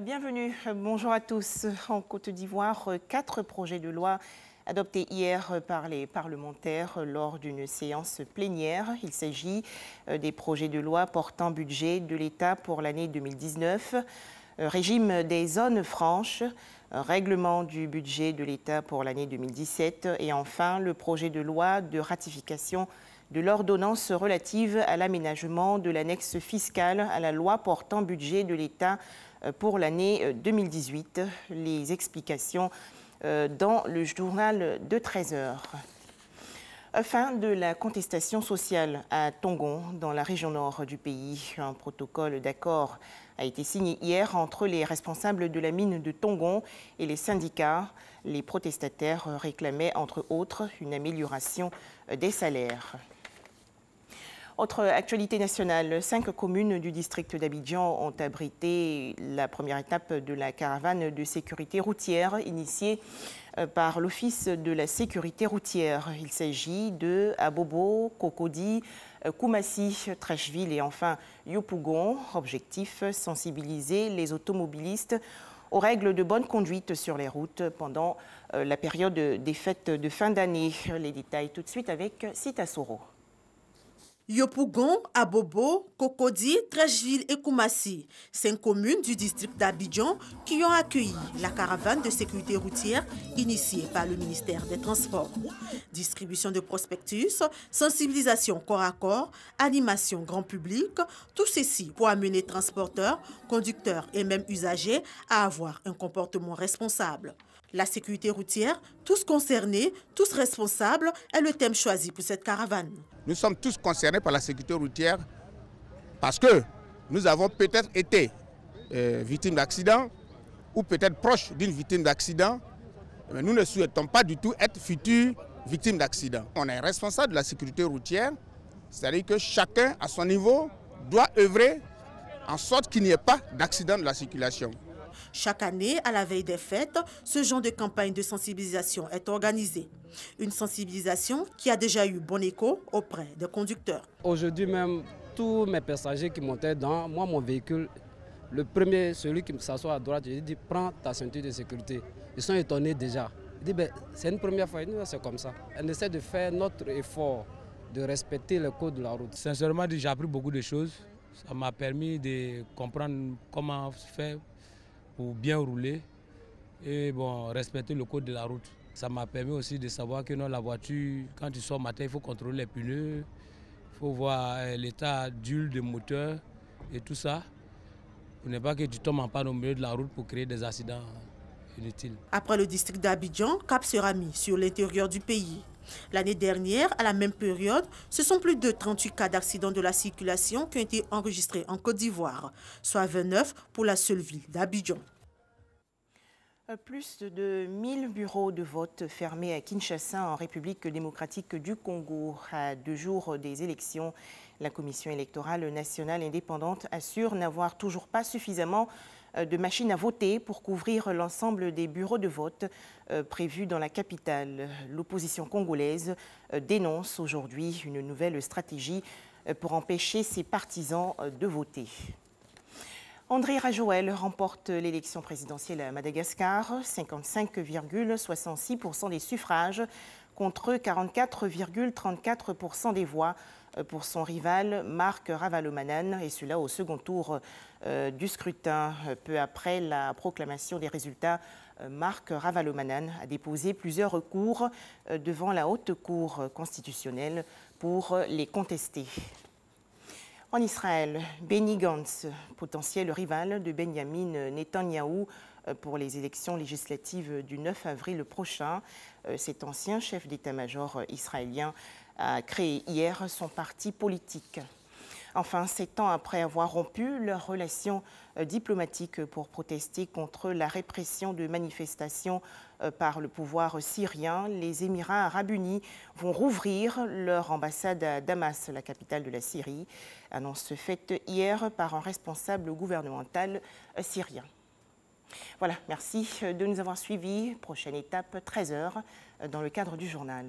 Bienvenue, bonjour à tous. En Côte d'Ivoire, 4 projets de loi adoptés hier par les parlementaires lors d'une séance plénière. Il s'agit des projets de loi portant budget de l'État pour l'année 2019, régime des zones franches, règlement du budget de l'État pour l'année 2017 et enfin le projet de loi de ratification de l'ordonnance relative à l'aménagement de l'annexe fiscale à la loi portant budget de l'État pour l'année 2018. Les explications dans le journal de 13h. Fin de la contestation sociale à Tongon, dans la région nord du pays. Un protocole d'accord a été signé hier entre les responsables de la mine de Tongon et les syndicats. Les protestataires réclamaient, entre autres, une amélioration des salaires. Autre actualité nationale, 5 communes du district d'Abidjan ont abrité la première étape de la caravane de sécurité routière initiée par l'Office de la sécurité routière. Il s'agit de Abobo, Cocody, Koumassi, Trècheville et enfin Yopougon. Objectif, sensibiliser les automobilistes aux règles de bonne conduite sur les routes pendant la période des fêtes de fin d'année. Les détails tout de suite avec Sita Soro. Yopougon, Abobo, Cocody, Trècheville et Koumassi, 5 communes du district d'Abidjan qui ont accueilli la caravane de sécurité routière initiée par le ministère des Transports. Distribution de prospectus, sensibilisation corps à corps, animation grand public, tout ceci pour amener transporteurs, conducteurs et même usagers à avoir un comportement responsable. La sécurité routière, tous concernés, tous responsables, est le thème choisi pour cette caravane. Nous sommes tous concernés par la sécurité routière parce que nous avons peut-être été victimes d'accidents ou peut-être proches d'une victime d'accident. Mais nous ne souhaitons pas du tout être futures victimes d'accidents. On est responsable de la sécurité routière, c'est-à-dire que chacun à son niveau doit œuvrer en sorte qu'il n'y ait pas d'accident de la circulation. Chaque année, à la veille des fêtes, ce genre de campagne de sensibilisation est organisée. Une sensibilisation qui a déjà eu bon écho auprès des conducteurs. Aujourd'hui même, tous mes passagers qui montaient dans mon véhicule, le premier, celui qui s'assoit à droite, je lui dis prends ta ceinture de sécurité. Ils sont étonnés déjà. Je dis c'est une première fois, nous c'est comme ça. On essaie de faire notre effort de respecter le code de la route. Sincèrement, j'ai appris beaucoup de choses. Ça m'a permis de comprendre comment faire pour bien rouler et respecter le code de la route. Ça m'a permis aussi de savoir que dans la voiture, quand tu sors matin, il faut contrôler les pneus, il faut voir l'état d'huile de moteur et tout ça, pour ne pas que tu tombes en panne au milieu de la route pour créer des accidents inutiles. Après le district d'Abidjan, cap sera mis sur l'intérieur du pays. L'année dernière, à la même période, ce sont plus de 38 cas d'accidents de la circulation qui ont été enregistrés en Côte d'Ivoire, soit 29 pour la seule ville d'Abidjan. Plus de 1000 bureaux de vote fermés à Kinshasa, en République démocratique du Congo. À 2 jours des élections, la Commission électorale nationale indépendante assure n'avoir toujours pas suffisamment de machines à voter pour couvrir l'ensemble des bureaux de vote prévus dans la capitale. L'opposition congolaise dénonce aujourd'hui une nouvelle stratégie pour empêcher ses partisans de voter. André Rajoel remporte l'élection présidentielle à Madagascar, 55,66% des suffrages contre 44,34% des voix pour son rival Marc Ravalomanan, et cela au second tour du scrutin. Peu après la proclamation des résultats, Marc Ravalomanan a déposé plusieurs recours devant la Haute Cour constitutionnelle pour les contester. En Israël, Benny Gantz, potentiel rival de Benjamin Netanyahou pour les élections législatives du 9 avril prochain. Cet ancien chef d'état-major israélien a créé hier son parti politique. Enfin, 7 ans après avoir rompu leurs relations diplomatiques pour protester contre la répression de manifestations par le pouvoir syrien, les Émirats arabes unis vont rouvrir leur ambassade à Damas, la capitale de la Syrie. Annonce faite hier par un responsable gouvernemental syrien. Voilà, merci de nous avoir suivis. Prochaine étape, 13h, dans le cadre du journal.